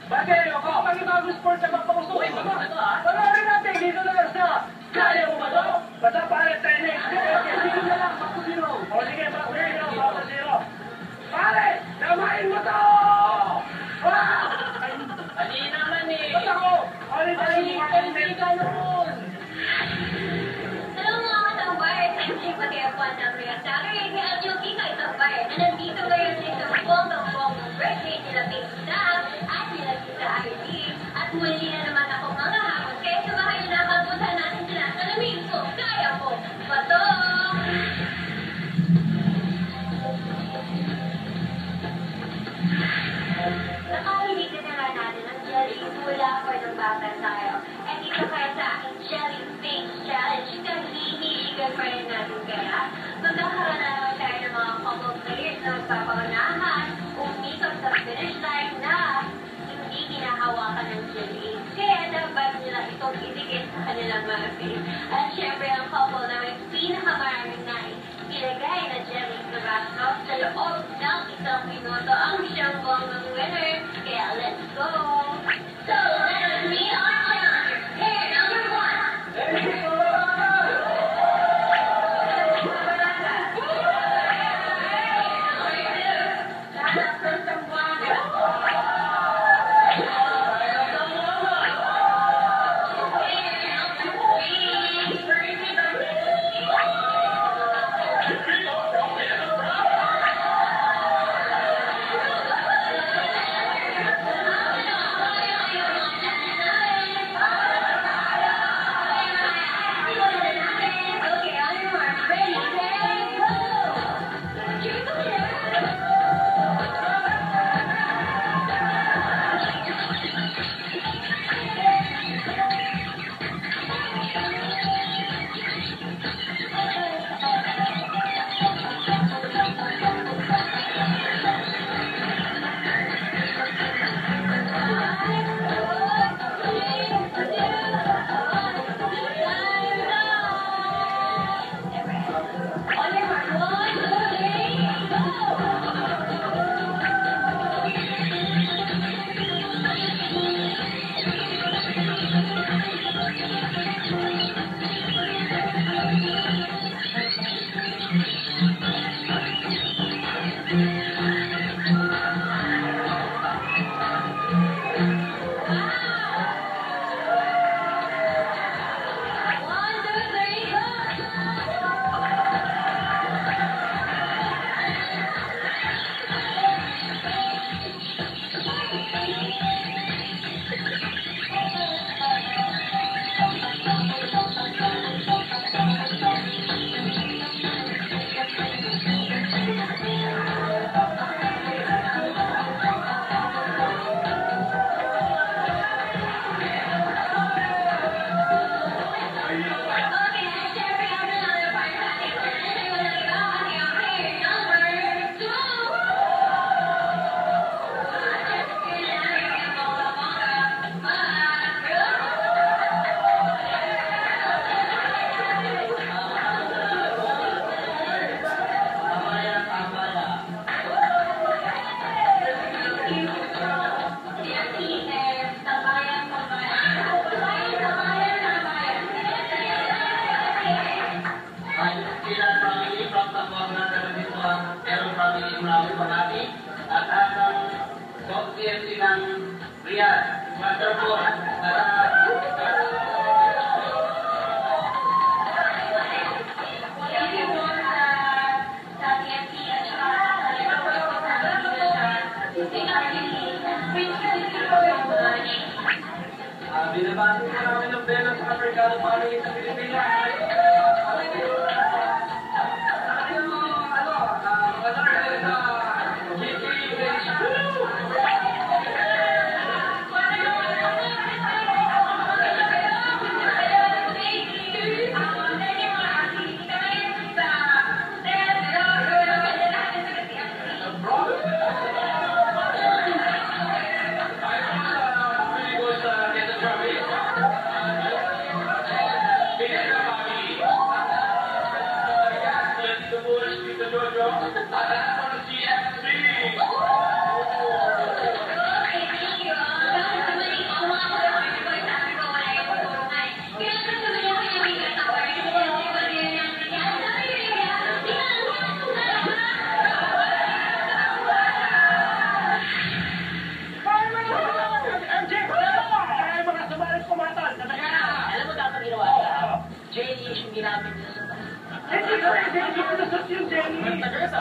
Bagay ako, pag-ibagong sports sa papakusukin ko ba? Panoorin natin dito na lang sa Kaya Mo Ba To? Basta pare tayo next week. Sige na lang, Pakusiro. O sige, Pakusiro. Pare, namain mo to! Hindi naman eh. Ba't ako? Hindi ka noon. Alam mo mga tambay, hindi pati ako ang nabriyan sa akin. At yung ikay tambay, na nandito ngayon sa isang bonggang birthday nila Pizza at nila Tita Irene. At muli na naman ako mga hapon. Kaya sumahay na kapunta natin sila sa lamig ko. Kaya mo ba to? Nakarinig na nga natin ang jelly mula pa ng bata tayo. At ito kaya sa aking jelly face challenge na hinihiligan pa rin natin kaya magkakaroon na naman tayo ng mga couple players na magpapaunahan umikot sa finish line na hindi ginahawakan ng jelly. Kaya dapat nila itong idikit sa kanilang mga face. At syempre ang couple na may pinakamaraming nais ilagay na jelly sa basket sa loob ng isang minuto ang siyang bonggang winner. Kaya let's go! So, let us meet our challenger. Here, number 1. Binabati ko namin ng Bella sa Amerikano family sa Pilipinas. Hindi ko rin, hindi ko nasot yung jelly. Taga sa